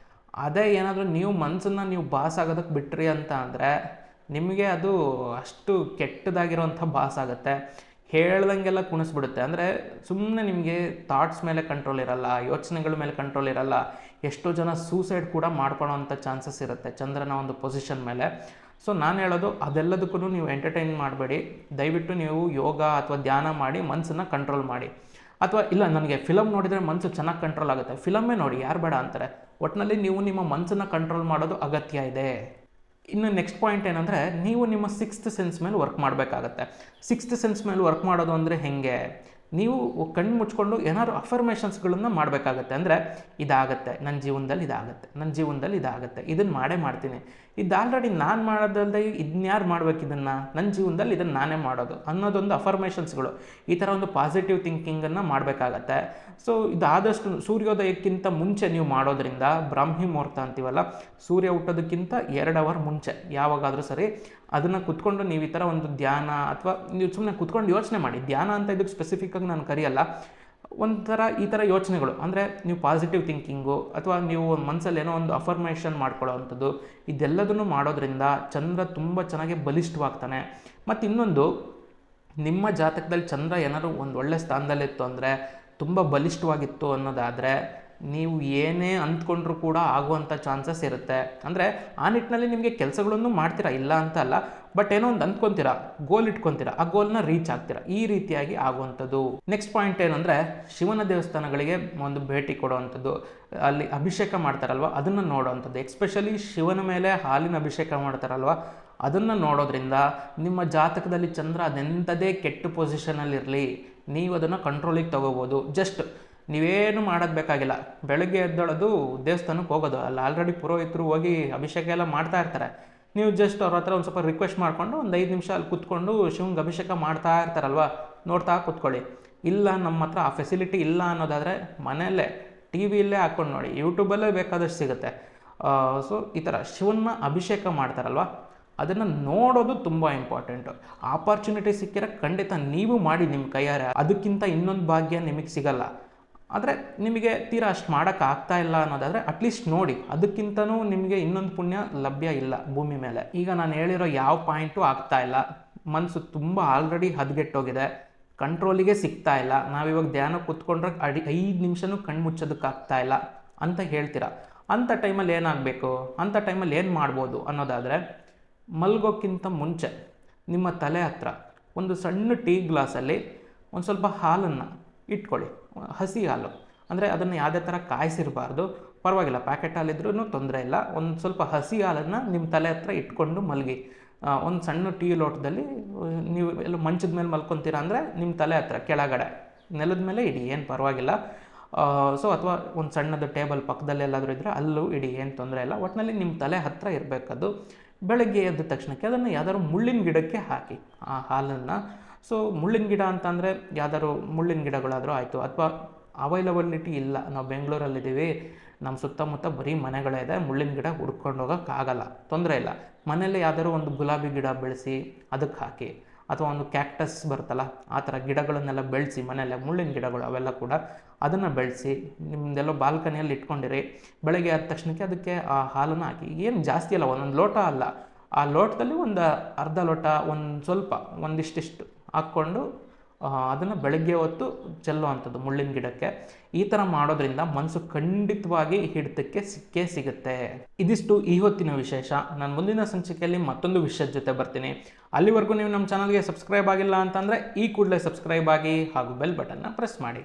Speaker 1: ಅದೇ ಏನಾದರೂ ನೀವು ಮನಸ್ಸನ್ನು ನೀವು ಬಾಸ್ ಆಗೋದಕ್ಕೆ ಬಿಟ್ರಿ ಅಂತ ಅಂದರೆ ನಿಮಗೆ ಅದು ಅಷ್ಟು ಕೆಟ್ಟದಾಗಿರೋವಂಥ ಬಾಸ್ ಆಗುತ್ತೆ. ಹೇಳ್ದಂಗೆಲ್ಲ ಕುಣಿಸ್ಬಿಡುತ್ತೆ. ಅಂದರೆ ಸುಮ್ಮನೆ ನಿಮಗೆ ಥಾಟ್ಸ್ ಮೇಲೆ ಕಂಟ್ರೋಲ್ ಇರಲ್ಲ, ಯೋಚನೆಗಳ ಮೇಲೆ ಕಂಟ್ರೋಲ್ ಇರಲ್ಲ. ಎಷ್ಟೋ ಜನ ಸೂಸೈಡ್ ಕೂಡ ಮಾಡ್ಕೊಳ್ಳೋವಂಥ ಚಾನ್ಸಸ್ ಇರುತ್ತೆ ಚಂದ್ರನ ಒಂದು ಪೊಸಿಷನ್ ಮೇಲೆ. ಸೊ ನಾನು ಹೇಳೋದು ಅದೆಲ್ಲದಕ್ಕೂ ನೀವು ಎಂಟರ್ಟೈನ್ ಮಾಡಬೇಡಿ. ದಯವಿಟ್ಟು ನೀವು ಯೋಗ ಅಥವಾ ಧ್ಯಾನ ಮಾಡಿ ಮನಸ್ಸನ್ನು ಕಂಟ್ರೋಲ್ ಮಾಡಿ. ಅಥವಾ ಇಲ್ಲ ನನಗೆ ಫಿಲಮ್ ನೋಡಿದರೆ ಮನಸ್ಸು ಚೆನ್ನಾಗಿ ಕಂಟ್ರೋಲ್ ಆಗುತ್ತೆ, ಫಿಲಮ್ಮೇ ನೋಡಿ, ಯಾರು ಬೇಡ ಅಂತಾರೆ. ಒಟ್ಟಿನಲ್ಲಿ ನೀವು ನಿಮ್ಮ ಮನಸ್ಸನ್ನು ಕಂಟ್ರೋಲ್ ಮಾಡೋದು ಅಗತ್ಯ ಇದೆ. ಇನ್ನು ನೆಕ್ಸ್ಟ್ ಪಾಯಿಂಟ್ ಏನಂದರೆ, ನೀವು ನಿಮ್ಮ 6th ಸೆನ್ಸ್ ಮೇಲೆ ವರ್ಕ್ ಮಾಡಬೇಕಾಗತ್ತೆ. 6th ಸೆನ್ಸ್ ಮೇಲೆ ವರ್ಕ್ ಮಾಡೋದು ಅಂದರೆ ಹೇಗೆ? ನೀವು ಕಣ್ಣು ಮುಚ್ಕೊಂಡು ಏನಾದ್ರು ಅಫರ್ಮೇಷನ್ಸ್ಗಳನ್ನು ಮಾಡಬೇಕಾಗತ್ತೆ. ಅಂದರೆ ಇದಾಗತ್ತೆ ನನ್ನ ಜೀವನದಲ್ಲಿ, ಇದಾಗತ್ತೆ, ಇದನ್ನು ಮಾಡೇ ಮಾಡ್ತೀನಿ, ಇದು ಆಲ್ರೆಡಿ ನಾನು ಮಾಡೋದಲ್ಲದೆ ಇದನ್ಯಾರು ಮಾಡ್ಬೇಕು, ನನ್ನ ಜೀವನದಲ್ಲಿ ಇದನ್ನು ನಾನೇ ಮಾಡೋದು ಅನ್ನೋದೊಂದು ಅಫರ್ಮೇಷನ್ಸ್ಗಳು. ಈ ಥರ ಒಂದು ಪಾಸಿಟಿವ್ ಥಿಂಕಿಂಗನ್ನು ಮಾಡಬೇಕಾಗತ್ತೆ. ಸೊ ಇದಾದಷ್ಟು ಸೂರ್ಯೋದಯಕ್ಕಿಂತ ಮುಂಚೆ ನೀವು ಮಾಡೋದ್ರಿಂದ, ಬ್ರಾಹ್ಮಿ ಮುಹೂರ್ತ ಅಂತೀವಲ್ಲ, ಸೂರ್ಯ ಹುಟ್ಟೋದಕ್ಕಿಂತ 2 ಅವರ್ ಮುಂಚೆ ಯಾವಾಗಾದರೂ ಸರಿ ಅದನ್ನು ಕುತ್ಕೊಂಡು ನೀವು ಈ ಥರ ಒಂದು ಧ್ಯಾನ, ಅಥವಾ ನೀವು ಸುಮ್ಮನೆ ಕುತ್ಕೊಂಡು ಯೋಚನೆ ಮಾಡಿ. ಧ್ಯಾನ ಅಂತ ಇದಕ್ಕೆ ಸ್ಪೆಸಿಫಿಕ್ಕಾಗಿ ನಾನು ಕರೆಯಲ್ಲ, ಒಂಥರ ಈ ಥರ ಯೋಚನೆಗಳು, ಅಂದರೆ ನೀವು ಪಾಸಿಟಿವ್ ಥಿಂಕಿಂಗು ಅಥವಾ ನೀವು ಮನಸ್ಸಲ್ಲಿ ಏನೋ ಒಂದು ಅಫರ್ಮೇಷನ್ ಮಾಡ್ಕೊಳ್ಳೋ ಅಂಥದ್ದು, ಇದೆಲ್ಲದನ್ನು ಮಾಡೋದ್ರಿಂದ ಚಂದ್ರ ತುಂಬ ಚೆನ್ನಾಗಿ ಬಲಿಷ್ಠವಾಗ್ತಾನೆ. ಮತ್ತು ಇನ್ನೊಂದು, ನಿಮ್ಮ ಜಾತಕದಲ್ಲಿ ಚಂದ್ರ ಏನಾದ್ರು ಒಂದು ಒಳ್ಳೆ ಸ್ಥಾನದಲ್ಲಿತ್ತು ಅಂದರೆ, ತುಂಬ ಬಲಿಷ್ಠವಾಗಿತ್ತು ಅನ್ನೋದಾದರೆ, ನೀವು ಏನೇ ಅಂದ್ಕೊಂಡ್ರೂ ಕೂಡ ಆಗುವಂಥ ಚಾನ್ಸಸ್ ಇರುತ್ತೆ. ಅಂದರೆ ಆ ನಿಟ್ಟಿನಲ್ಲಿ ನಿಮಗೆ ಕೆಲಸಗಳನ್ನು ಮಾಡ್ತೀರಾ, ಇಲ್ಲ ಅಂತ ಅಲ್ಲ, ಬಟ್ ಏನೋ ಒಂದು ಅಂದ್ಕೊತೀರಾ, ಗೋಲ್ ಇಟ್ಕೊತೀರಾ, ಆ ಗೋಲ್ನ ರೀಚ್ ಆಗ್ತೀರಾ, ಈ ರೀತಿಯಾಗಿ ಆಗುವಂಥದ್ದು. ನೆಕ್ಸ್ಟ್ ಪಾಯಿಂಟ್ ಏನಂದರೆ, ಶಿವನ ದೇವಸ್ಥಾನಗಳಿಗೆ ಒಂದು ಭೇಟಿ ಕೊಡುವಂಥದ್ದು, ಅಲ್ಲಿ ಅಭಿಷೇಕ ಮಾಡ್ತಾರಲ್ವ ಅದನ್ನು ನೋಡೋವಂಥದ್ದು. ಎಕ್ಸ್ಪೆಷಲಿ ಶಿವನ ಮೇಲೆ ಹಾಲಿನ ಅಭಿಷೇಕ ಮಾಡ್ತಾರಲ್ವ ಅದನ್ನು ನೋಡೋದ್ರಿಂದ ನಿಮ್ಮ ಜಾತಕದಲ್ಲಿ ಚಂದ್ರ ಅದೆಂಥದೇ ಕೆಟ್ಟ ಪೊಸಿಷನಲ್ಲಿರಲಿ, ನೀವು ಅದನ್ನು ಕಂಟ್ರೋಲಿಗೆ ತೊಗೋಬೋದು. ಜಸ್ಟ್ ನೀವೇನು ಮಾಡೋದು ಬೇಕಾಗಿಲ್ಲ, ಬೆಳಗ್ಗೆ ಎದ್ದೊಳೋದು ದೇವಸ್ಥಾನಕ್ಕೆ ಹೋಗೋದು, ಅಲ್ಲಿ ಆಲ್ರೆಡಿ ಪುರೋಹಿತರು ಹೋಗಿ ಅಭಿಷೇಕ ಎಲ್ಲ ಮಾಡ್ತಾ ಇರ್ತಾರೆ. ನೀವು ಜಸ್ಟ್ ಅವ್ರ ಹತ್ರ ಒಂದು ಸ್ವಲ್ಪ ರಿಕ್ವೆಸ್ಟ್ ಮಾಡಿಕೊಂಡು ಒಂದು 5 ನಿಮಿಷ ಅಲ್ಲಿ ಕೂತ್ಕೊಂಡು ಶಿವಂಗೆ ಅಭಿಷೇಕ ಮಾಡ್ತಾ ಇರ್ತಾರಲ್ವ, ನೋಡ್ತಾ ಕೂತ್ಕೊಳ್ಳಿ. ಇಲ್ಲ ನಮ್ಮ ಹತ್ರ ಆ ಫೆಸಿಲಿಟಿ ಇಲ್ಲ ಅನ್ನೋದಾದರೆ ಮನೆಯಲ್ಲೇ ಟಿ ವಿಯಲ್ಲೇ ಹಾಕ್ಕೊಂಡು ನೋಡಿ, ಯೂಟ್ಯೂಬಲ್ಲೇ ಬೇಕಾದಷ್ಟು ಸಿಗುತ್ತೆ. ಸೊ ಈ ಥರ ಶಿವನ್ನ ಅಭಿಷೇಕ ಮಾಡ್ತಾರಲ್ವ ಅದನ್ನು ನೋಡೋದು ತುಂಬ ಇಂಪಾರ್ಟೆಂಟು. ಆಪರ್ಚುನಿಟಿ ಸಿಕ್ಕಿದ್ರೆ ಖಂಡಿತ ನೀವು ಮಾಡಿ ನಿಮ್ಮ ಕೈಯಾರೆ, ಅದಕ್ಕಿಂತ ಇನ್ನೊಂದು ಭಾಗ್ಯ ನಿಮಗೆ ಸಿಗಲ್ಲ. ಆದರೆ ನಿಮಗೆ ತೀರಾ ಅಷ್ಟು ಮಾಡೋಕ್ಕಾಗ್ತಾ ಇಲ್ಲ ಅನ್ನೋದಾದರೆ ಅಟ್ಲೀಸ್ಟ್ ನೋಡಿ, ಅದಕ್ಕಿಂತನೂ ನಿಮಗೆ ಇನ್ನೊಂದು ಪುಣ್ಯ ಲಭ್ಯ ಇಲ್ಲ ಭೂಮಿ ಮೇಲೆ. ಈಗ ನಾನು ಹೇಳಿರೋ ಯಾವ ಪಾಯಿಂಟು ಆಗ್ತಾ ಇಲ್ಲ, ಮನಸ್ಸು ತುಂಬ ಆಲ್ರೆಡಿ ಹದಗೆಟ್ಟೋಗಿದೆ, ಕಂಟ್ರೋಲಿಗೆ ಸಿಗ್ತಾ ಇಲ್ಲ, ನಾವಿವಾಗ ಧ್ಯಾನ ಕೂತ್ಕೊಂಡ್ರೆ 5 ನಿಮಿಷನೂ ಕಣ್ಣು ಮುಚ್ಚೋದಕ್ಕಾಗ್ತಾ ಇಲ್ಲ ಅಂತ ಹೇಳ್ತೀರಾ. ಅಂಥ ಟೈಮಲ್ಲಿ ಏನಾಗಬೇಕು, ಅಂಥ ಟೈಮಲ್ಲಿ ಏನು ಮಾಡ್ಬೋದು ಅನ್ನೋದಾದರೆ, ಮಲ್ಗೋಕ್ಕಿಂತ ಮುಂಚೆ ನಿಮ್ಮ ತಲೆ ಹತ್ರ ಒಂದು ಸಣ್ಣ ಟೀ ಗ್ಲಾಸಲ್ಲಿ ಒಂದು ಸ್ವಲ್ಪ ಹಾಲನ್ನು ಇಟ್ಕೊಳ್ಳಿ, ಹಸಿ ಹಾಲು. ಅಂದರೆ ಅದನ್ನು ಯಾವುದೇ ಥರ ಕಾಯಿಸಿರಬಾರ್ದು, ಪರವಾಗಿಲ್ಲ, ಪ್ಯಾಕೆಟ್ ಹಾಲಿದ್ರೂ ತೊಂದರೆ ಇಲ್ಲ. ಒಂದು ಸ್ವಲ್ಪ ಹಸಿ ಹಾಲನ್ನು ನಿಮ್ಮ ತಲೆ ಹತ್ರ ಇಟ್ಕೊಂಡು ಮಲಗಿ. ಒಂದು ಸಣ್ಣ ಟೀ ಲೋಟದಲ್ಲಿ ನೀವು ಎಲ್ಲ ಮಂಚದ ಮೇಲೆ ಮಲ್ಕೊತೀರಾ ಅಂದರೆ ನಿಮ್ಮ ತಲೆ ಹತ್ರ ಕೆಳಗಡೆ ನೆಲದ ಮೇಲೆ ಇಡಿ, ಏನು ಪರವಾಗಿಲ್ಲ. ಸೊ ಅಥವಾ ಒಂದು ಸಣ್ಣದು ಟೇಬಲ್ ಪಕ್ಕದಲ್ಲಿ ಎಲ್ಲಾದರೂ ಇದ್ದರೆ ಅಲ್ಲೂ ಇಡಿ, ಏನು ತೊಂದರೆ ಇಲ್ಲ. ಒಟ್ಟಿನಲ್ಲಿ ನಿಮ್ಮ ತಲೆ ಹತ್ರ ಇರಬೇಕದು. ಬೆಳಗ್ಗೆ ಎದ್ದ ತಕ್ಷಣಕ್ಕೆ ಅದನ್ನು ಯಾವ್ದಾದ್ರು ಮುಳ್ಳಿನ ಗಿಡಕ್ಕೆ ಹಾಕಿ ಆ ಹಾಲನ್ನು. ಸೊ ಮುಳ್ಳಿನ ಗಿಡ ಅಂತಂದರೆ ಯಾವ್ದಾದ್ರು ಮುಳ್ಳಿನ ಗಿಡಗಳಾದರೂ ಆಯಿತು, ಅಥವಾ ಅವೈಲಬಿಲಿಟಿ ಇಲ್ಲ, ನಾವು ಬೆಂಗಳೂರಲ್ಲಿದ್ದೀವಿ, ನಮ್ಮ ಸುತ್ತಮುತ್ತ ಬರೀ ಮನೆಗಳೇ ಇದೆ, ಮುಳ್ಳಿನ ಗಿಡ ಹುಡ್ಕೊಂಡು ಹೋಗೋಕ್ಕಾಗಲ್ಲ, ತೊಂದರೆ ಇಲ್ಲ, ಮನೆಯಲ್ಲೇ ಯಾವ್ದಾದ್ರು ಒಂದು ಗುಲಾಬಿ ಗಿಡ ಬೆಳೆಸಿ ಅದಕ್ಕೆ ಹಾಕಿ, ಅಥವಾ ಒಂದು ಕ್ಯಾಕ್ಟಸ್ ಬರುತ್ತಲ್ಲ ಆ ಥರ ಗಿಡಗಳನ್ನೆಲ್ಲ ಬೆಳೆಸಿ ಮನೆಯಲ್ಲೇ, ಮುಳ್ಳಿನ ಗಿಡಗಳು ಅವೆಲ್ಲ ಕೂಡ ಅದನ್ನು ಬೆಳೆಸಿ ನಿಮ್ಮದೆಲ್ಲೋ ಬಾಲ್ಕನಿಯಲ್ಲಿ ಇಟ್ಕೊಂಡಿರಿ. ಬೆಳಗ್ಗೆ ಆದ ತಕ್ಷಣಕ್ಕೆ ಅದಕ್ಕೆ ಆ ಹಾಲನ್ನು ಹಾಕಿ, ಏನು ಜಾಸ್ತಿ ಅಲ್ಲ, ಒಂದೊಂದು ಲೋಟ ಅಲ್ಲ, ಆ ಲೋಟದಲ್ಲಿ ಒಂದು ಅರ್ಧ ಲೋಟ, ಒಂದು ಸ್ವಲ್ಪ ಒಂದಿಷ್ಟಿಷ್ಟು ಹಾಕ್ಕೊಂಡು ಅದನ್ನು ಬೆಳಗ್ಗೆ ಹೊತ್ತು ಚೆಲ್ಲುವಂಥದ್ದು ಮುಳ್ಳಿನ ಗಿಡಕ್ಕೆ. ಈ ಥರ ಮಾಡೋದ್ರಿಂದ ಮನಸ್ಸು ಖಂಡಿತವಾಗಿ ಹಿಡಿತಕ್ಕೆ ಸಿಕ್ಕೇ ಸಿಗುತ್ತೆ. ಇದಿಷ್ಟು ಈ ಹೊತ್ತಿನ ವಿಶೇಷ. ನಾನು ಮುಂದಿನ ಸಂಚಿಕೆಯಲ್ಲಿ ಮತ್ತೊಂದು ವಿಷಯದ ಜೊತೆ ಬರ್ತೀನಿ. ಅಲ್ಲಿವರೆಗೂ ನೀವು ನಮ್ಮ ಚಾನಲ್ಗೆ ಸಬ್ಸ್ಕ್ರೈಬ್ ಆಗಿಲ್ಲ ಅಂತಂದರೆ ಈ ಕೂಡಲೇ ಸಬ್ಸ್ಕ್ರೈಬ್ ಆಗಿ ಹಾಗೂ ಬೆಲ್ ಬಟನ್ನ ಪ್ರೆಸ್ ಮಾಡಿ.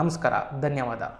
Speaker 1: ನಮಸ್ಕಾರ, ಧನ್ಯವಾದ.